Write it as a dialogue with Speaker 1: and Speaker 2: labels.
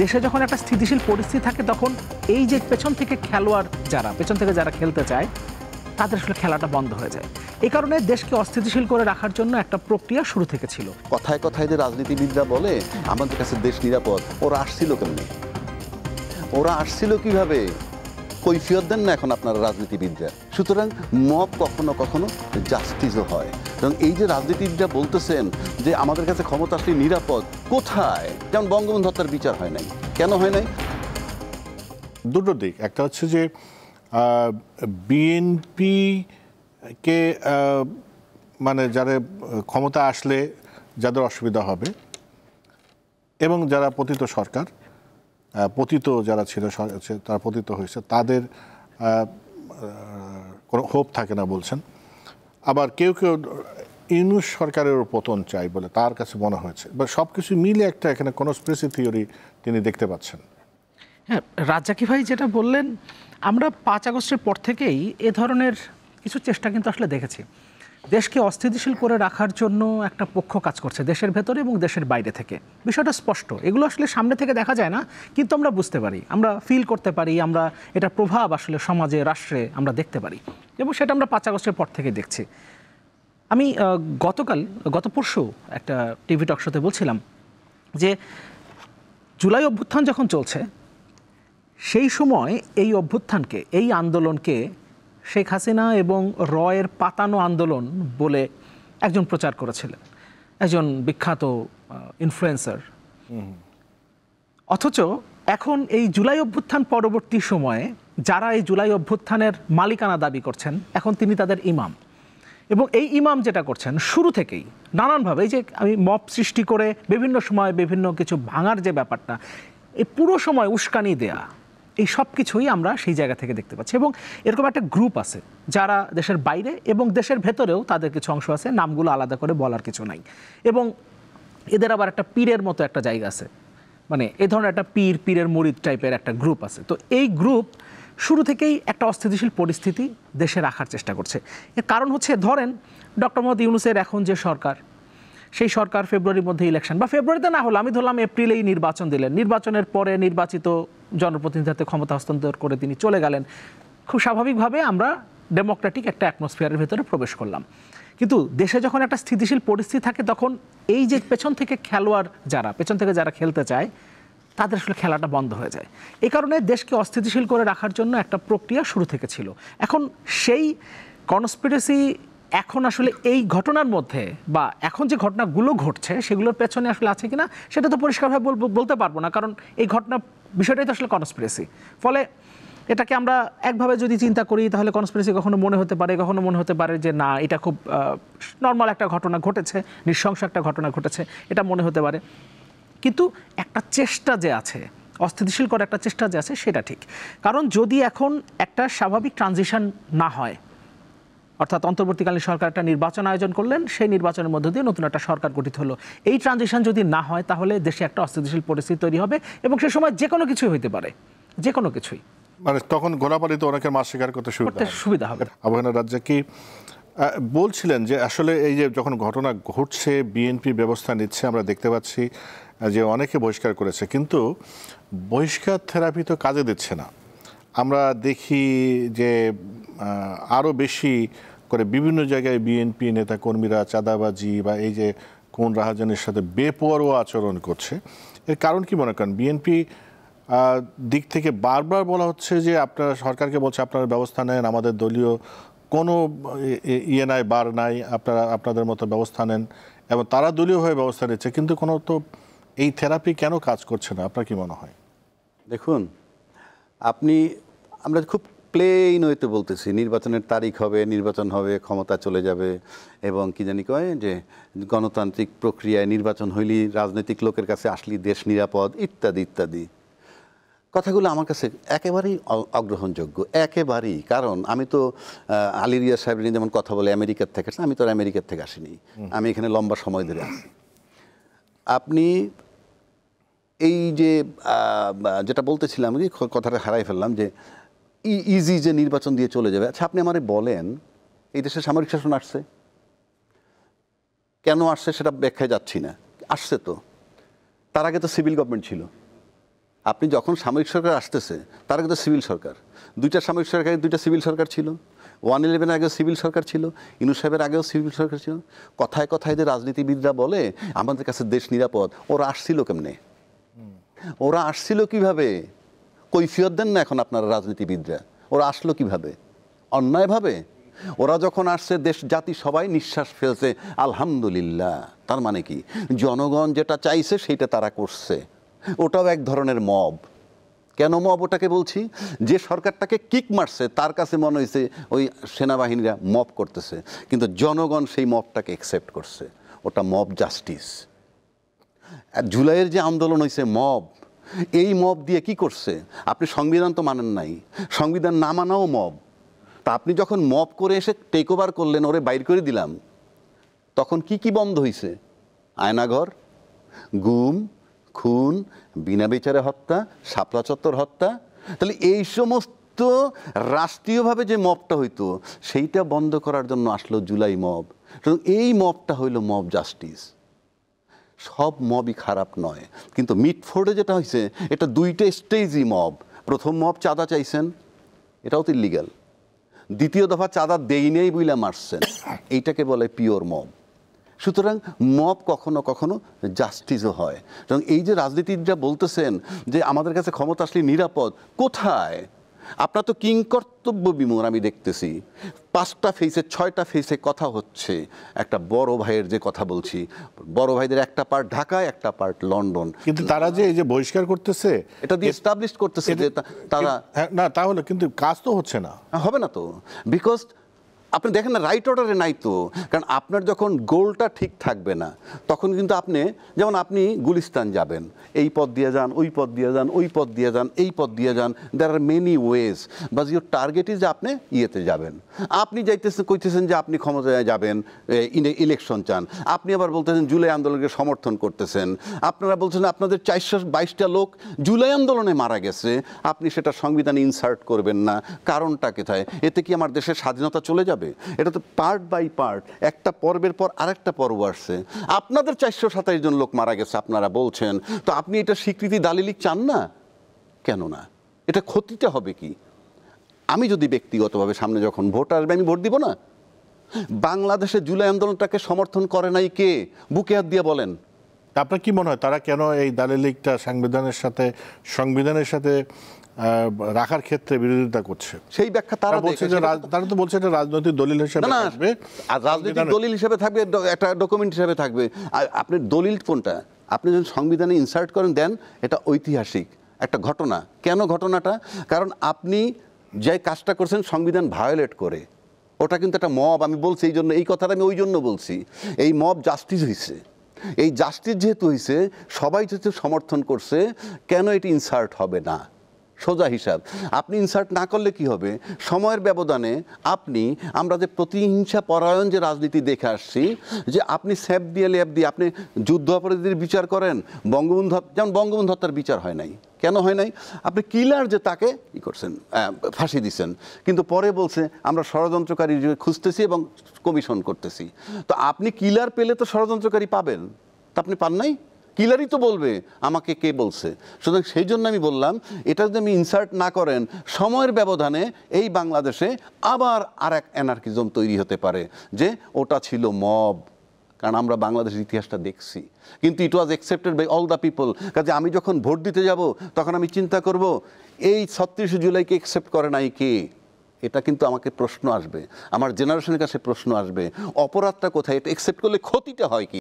Speaker 1: দেশে যখন একটা স্থিতিশীল পরিস্থিতি থাকে তখন এই যে পেছন থেকে খেলোয়াড় পেছন থেকে যারা খেলতে চায় তাদের আসলে খেলাটা বন্ধ হয়ে যায়। এই কারণে দেশকে অস্থিতিশীল করে রাখার জন্য একটা প্রক্রিয়া শুরু থেকে ছিল।
Speaker 2: কথায় কথায় যে রাজনীতিবিদরা বলে আমাদের কাছে দেশ নিরাপদ, ওরা আসছিল কেমনে, ওরা আসছিল কিভাবে, কৈফিয়ত দেন না এখন আপনারা রাজনীতিবিদরা। সুতরাং মব কখনো কখনো জাস্টিসও হয়। এবং এই যে রাজনীতিবিদরা বলতেছেন যে আমাদের কাছে ক্ষমতা আসলে নিরাপদ, কোথায়? যেমন বঙ্গবন্ধু হত্যার বিচার হয় নাই, কেন হয় নাই?
Speaker 3: দুটো দিক, একটা হচ্ছে যে বিএনপিকে মানে যারা ক্ষমতা আসলে যাদের অসুবিধা হবে এবং যারা পতিত সরকার, পতিত যারা ছিল তারা পতিত হয়েছে, তাদের কোনো হোপ থাকে না বলছেন। আবার কেউ কেউ ইউনূস সরকারের পতন চাই বলে তার কাছে মনে হয়েছে। বা সব কিছু মিলে একটা এখানে কনস্পিরেসি থিওরি তিনি দেখতে পাচ্ছেন।
Speaker 1: হ্যাঁ, রাজ্জাকি ভাই যেটা বললেন, আমরা 5 আগস্টের পর থেকেই এ ধরনের কিছু চেষ্টা কিন্তু আসলে দেখেছি। দেশকে অস্থিতিশীল করে রাখার জন্য একটা পক্ষ কাজ করছে দেশের ভেতরে এবং দেশের বাইরে থেকে। বিষয়টা স্পষ্ট, এগুলো আসলে সামনে থেকে দেখা যায় না, কিন্তু আমরা বুঝতে পারি, আমরা ফিল করতে পারি, আমরা এটার প্রভাব আসলে সমাজে, রাষ্ট্রে আমরা দেখতে পারি, এবং সেটা আমরা 5 আগস্টের পর থেকে দেখছি। আমি গত পরশু একটা টিভি টক শোতে বলছিলাম যে জুলাই অভ্যুত্থান যখন চলছে সেই সময় এই অভ্যুত্থানকে, এই আন্দোলনকে শেখ হাসিনা এবং রয়ের পাতানো আন্দোলন বলে একজন প্রচার করেছিলেন, একজন বিখ্যাত ইনফ্লুয়েন্সার। অথচ এখন এই জুলাই অভ্যুত্থান পরবর্তী সময়ে যারা এই জুলাই অভ্যুত্থানের মালিকানা দাবি করছেন, এখন তিনি তাদের ইমাম। এবং এই ইমাম যেটা করছেন শুরু থেকেই নানানভাবে, এই যে আমি মব সৃষ্টি করে বিভিন্ন সময় বিভিন্ন কিছু ভাঙার যে ব্যাপারটা, এই পুরো সময় উস্কানি দেয়া, এই সব কিছুই আমরা সেই জায়গা থেকে দেখতে পাচ্ছি। এবং এরকম একটা গ্রুপ আছে যারা দেশের বাইরে এবং দেশের ভেতরেও তাদের কিছু অংশ আছে, নামগুলো আলাদা করে বলার কিছু নাই। এবং এদের আবার একটা পীরের মতো একটা জায়গা আছে, মানে এই ধরনের একটা পীরের মুরিদ টাইপের একটা গ্রুপ আছে। তো এই গ্রুপ শুরু থেকেই একটা অস্থিতিশীল পরিস্থিতি দেশে রাখার চেষ্টা করছে। এর কারণ হচ্ছে, ধরেন ডক্টর মোহাম্মদ ইউনূসের এখন যে সরকার, সেই সরকার ফেব্রুয়ারির মধ্যে ইলেকশন, বা ফেব্রুয়ারিতে না হলো, আমি ধরলাম এপ্রিলেই নির্বাচন দিলেন, নির্বাচনের পরে নির্বাচিত জনপ্রতিনিধির হাতে ক্ষমতা হস্তান্তর করে তিনি চলে গেলেন। খুব স্বাভাবিকভাবে আমরা ডেমোক্রেটিক একটা অ্যাটমসফিয়ারের ভেতরে প্রবেশ করলাম। কিন্তু দেশে যখন একটা স্থিতিশীল পরিস্থিতি থাকে তখন এই যে পেছন থেকে খেলোয়াড় পেছন থেকে যারা খেলতে চায় তাদের আসলে খেলাটা বন্ধ হয়ে যায়। এই কারণে দেশকে অস্থিতিশীল করে রাখার জন্য একটা প্রক্রিয়া শুরু থেকে ছিল। এখন সেই কনস্পিরেসি এখন আসলে এই ঘটনার মধ্যে, বা এখন যে ঘটনাগুলো ঘটছে সেগুলোর পেছনে আসলে আছে কিনা সেটা তো পরিষ্কারভাবে বলতে পারবো না, কারণ এই বিষয়টাই তো আসলে কনস্পিরেসি। ফলে এটাকে আমরা একভাবে যদি চিন্তা করি তাহলে কনস্পিরেসি কখনো মনে হতে পারে যে না, এটা খুব নর্মাল একটা ঘটনা ঘটেছে, নৃশংস একটা ঘটনা ঘটেছে, এটা মনে হতে পারে। কিন্তু একটা চেষ্টা যে আছে, অস্থিতিশীল করার একটা চেষ্টা যে আছে, সেটা ঠিক। কারণ যদি এখন একটা স্বাভাবিক ট্রানজিশন না হয়, অর্থাৎ অন্তর্বর্তীকালীন সরকার একটা নির্বাচন আয়োজন করলেন, সেই নির্বাচনের মধ্য দিয়ে নতুন একটা সরকার গঠিত হলো, এই ট্রানজিশন যদি না হয় তাহলে দেশে একটা অস্থিতিশীল পরিস্থিতি তৈরি হবে এবং সে সময় যে কোনো কিছুই হইতে পারে, যে কোনো কিছুই,
Speaker 3: মানে তখন গোলাবাড়িতে অনেকের মাছ শিকার করতে সুবিধা হবে। আবহাওয়া রাজ্জাকি বলছিলেন যে আসলে এই যে যখন ঘটনা ঘটছে বিএনপি ব্যবস্থা নিচ্ছে, আমরা দেখতে পাচ্ছি যে অনেকে বহিষ্কার করেছে, কিন্তু বহিষ্কার থেরাপি তো কাজে দিচ্ছে না। আমরা দেখি যে আরও বেশি করে বিভিন্ন জায়গায় বিএনপি নেতাকর্মীরা চাঁদাবাজি বা এই যে কোন রাহাজানের সাথে বেপরোয়া আচরণ করছে। এর কারণ কি মনে করেন? বিএনপি দিক থেকে বারবার বলা হচ্ছে যে আপনারা, সরকারকে বলছে আপনারা ব্যবস্থা নেন, আমাদের দলীয় কোনো নাই, বার নাই, আপনারা আপনাদের মতো ব্যবস্থা নেন, এবং তারা দলীয়ভাবে ব্যবস্থা নিচ্ছে, কিন্তু কোনো তো এই থেরাপি কেন কাজ করছে না? আপনার কি মনে হয়?
Speaker 2: দেখুন, আমরা খুব প্লেন হইতে বলতেছি নির্বাচনের তারিখ হবে, নির্বাচন হবে, ক্ষমতা চলে যাবে, এবং কি জানি কয় যে গণতান্ত্রিক প্রক্রিয়ায় নির্বাচন হইলেই রাজনৈতিক লোকের কাছে আসলি দেশ নিরাপদ, ইত্যাদি ইত্যাদি কথাগুলো আমার কাছে একেবারেই অগ্রহণযোগ্য, একেবারেই। কারণ আমি তো আলী রিয়াজ সাহেব যেমন কথা বলে আমেরিকার থেকে, আমি তো আমেরিকার থেকে আসিনি, আমি এখানে লম্বা সময় ধরে আছি। আপনি এই যে যেটা বলতেছিলাম, কথাটা হারাই ফেললাম, যে ইজি যে নির্বাচন দিয়ে চলে যাবে। আচ্ছা, আপনি আমারে বলেন, এই দেশে সামরিক শাসন আসছে কেন? আসছে সেটা ব্যাখ্যায় যাচ্ছি না, আসছে তো। তার আগে তো সিভিল গভর্নমেন্ট ছিল, আপনি যখন সামরিক সরকার আসতেছে তার আগে তো সিভিল সরকার, দুইটা সামরিক সরকার, দুইটা সিভিল সরকার ছিল। 111 আগেও সিভিল সরকার ছিল, ইউনূস সাহেবের আগেও সিভিল সরকার ছিল। কথায় কথায় যে রাজনীতিবিদরা বলে আমাদের কাছে দেশ নিরাপদ, ওরা আসছিল কেমনে? ওরা আসছিল কিভাবে? কৈফিয়ত দেন না এখন আপনারা রাজনীতিবিদরা। ওরা আসলো কিভাবে? অন্যায়ভাবে? ওরা যখন আসছে দেশ জাতি সবাই নিঃশ্বাস ফেলছে আলহামদুলিল্লাহ। তার মানে কি? জনগণ যেটা চাইছে সেটা তারা করছে। ওটাও এক ধরনের মব। কেন মব ওটাকে বলছি? যে সরকারটাকে কিক মারছে তার কাছে মনে হয়েছে ওই সেনাবাহিনীরা মব করতেছে, কিন্তু জনগণ সেই মবটাকে অ্যাকসেপ্ট করছে। ওটা মব জাস্টিস। জুলাইয়ের যে আন্দোলন হয়েছে মব, এই মব দিয়ে কি করছে? আপনি সংবিধান তো মানেন নাই, সংবিধান না মানাও মব। তা আপনি যখন মব করে এসে টেক ওভার করলেন, ওরে বাইর করে দিলাম, তখন কি কি বন্ধ হয়েছে? আয়নাঘর, গুম, খুন, বিনা বিচারে হত্যা, শাপলা চত্বর হত্যা। তাহলে এই সমস্ত রাষ্ট্রীয়ভাবে যে মবটা হইতো সেইটা বন্ধ করার জন্য আসলো জুলাই মব। এই মবটা হইল মব জাস্টিস। সব মবই খারাপ নয়, কিন্তু মিটফোর্ডে যেটা হয়েছে এটা দুইটা স্টেজই মব। প্রথম মব চাঁদা চাইছেন, এটাও তো ইলিগাল। দ্বিতীয় দফা চাঁদা দেই নেই বইলা মারছেন, এইটাকে বলে পিওর মব। সুতরাং মব কখনো কখনো জাস্টিসও হয়। এবং এই যে রাজনীতিবিদরা বলতেছেন যে আমাদের কাছে ক্ষমতা আসলে নিরাপদ, কোথায়? আপনার তো কিংকর্তব্য বিমূঢ় আমি দেখতেছি। 5টা ফেসে 6টা ফেসে কথা হচ্ছে। একটা বড় ভাইয়ের যে কথা বলছি, বড় ভাইদের একটা পার্ট ঢাকায়, একটা পার্ট লন্ডন,
Speaker 3: কিন্তু তারা যে এই যে বহিষ্কার করতেছে,
Speaker 2: এটা দিয়ে এস্টাবলিশ করতেছে যে তারা
Speaker 3: না, তাহলে কিন্তু কাজ তো হচ্ছে না,
Speaker 2: হবে না তো। বিকজ আপনি দেখেন না, রাইট অর্ডারে নাই তো। কারণ আপনার যখন গোলটা ঠিক থাকবে না, তখন কিন্তু আপনি, যেমন আপনি গুলিস্তান যাবেন, এই পথ দিয়ে যান, ওই পথ দিয়ে যান, ওই পথ দিয়ে যান, এই পথ দিয়ে যান, there are many ways, but your target is যে আপনি ইয়েতে যাবেন। আপনি যাইতেছেন, কইতেছেন যে আপনি ক্ষমতায় যাবেন, ইলেকশন চান। আপনি আবার বলতেছেন জুলাই আন্দোলনকে সমর্থন করতেছেন। আপনারা বলছেন আপনাদের 422টা লোক জুলাই আন্দোলনে মারা গেছে, আপনি সেটা সংবিধানে ইনসার্ট করবেন না। কারণটা কোথায়? এতে কি আমার দেশের স্বাধীনতা চলে যাবে? এটা তো পার্ট বাই পার্ট, একটা পর্বের পর আরেকটা পর্ব আসছে। আপনাদের 427 জন লোক মারা গেছে আপনারা বলছেন, তো আপনি এটা স্বীকৃতি দালিলিক চান না কেন? না, এটা ক্ষতিটা হবে কি? আমি যদি ব্যক্তিগতভাবে সামনে যখন ভোট আসবে আমি ভোট দিব না? বাংলাদেশে জুলাই আন্দোলনটাকে সমর্থন করে নাই কে? বুকে হাত দিয়ে বলেন।
Speaker 3: আপনার কি মনে হয় তারা কেন এই দালিলিকটা সংবিধানের সাথে রাখার ক্ষেত্রে বিরোধিতা করছে?
Speaker 2: সেই ব্যাখ্যা তারা
Speaker 3: বলছে যে তারা তো বলছে এটা রাজনৈতিক দলিল হিসেবে থাকবে।
Speaker 2: আর রাজনৈতিক দলিল হিসেবে থাকবে, একটা ডকুমেন্ট হিসেবে থাকবে। আর আপনার দলিল কোনটা? আপনি যখন সংবিধানে ইনসার্ট করেন দেন এটা ঐতিহাসিক একটা ঘটনা। কেন ঘটনাটা? কারণ আপনি যে কাজটা করছেন সংবিধান ভায়োলেট করে, ওটা কিন্তু একটা মব। আমি বলছি এই জন্য, এই কথাটা আমি ওই জন্য বলছি, এই মব জাস্টিস হয়েছে। এই জাস্টিস যেহেতু হয়েছে, সবাই যেহেতু সমর্থন করছে, কেন এটি ইনসার্ট হবে না? সোজা হিসাব। আপনি ইনসার্ট না করলে কি হবে? সময়ের ব্যবধানে আমরা যে প্রতিহিংসা পরায়ণ যে রাজনীতি দেখে আসছি, যে আপনি স্যাপ দিয়ে ল্যাপ দিয়ে আপনি যুদ্ধ অপরাধীদের বিচার করেন, বঙ্গবন্ধু, যেমন বঙ্গবন্ধু হত্যার বিচার হয় নাই। কেন হয় নাই? আপনি কিলার যে তাকে ই করছেন, ফাঁসি দিচ্ছেন, কিন্তু পরে বলছে আমরা ষড়যন্ত্রকারী খুঁজতেছি এবং কমিশন করতেছি। তো আপনি কিলার পেলে তো ষড়যন্ত্রকারী পাবেন, তা আপনি পান নাই। কিলারই তো বলবে আমাকে কে বলছে। সুতরাং সেই জন্য আমি বললাম, এটা যদি আমি ইনসার্ট না করেন, সময়ের ব্যবধানে এই বাংলাদেশে আবার আর এক অ্যানার্কিজম তৈরি হতে পারে যে ওটা ছিল মব। কারণ আমরা বাংলাদেশের ইতিহাসটা দেখছি, কিন্তু it was accepted by all the people. কাজে আমি যখন ভোট দিতে যাব তখন আমি চিন্তা করব এই 36 জুলাইকে অ্যাকসেপ্ট করে নাই কে? এটা কিন্তু আমাকে প্রশ্ন আসবে, আমার জেনারেশনের কাছে প্রশ্ন আসবে, অপরাধটা কোথায়? এটা অ্যাকসেপ্ট করলে ক্ষতিটা হয় কি?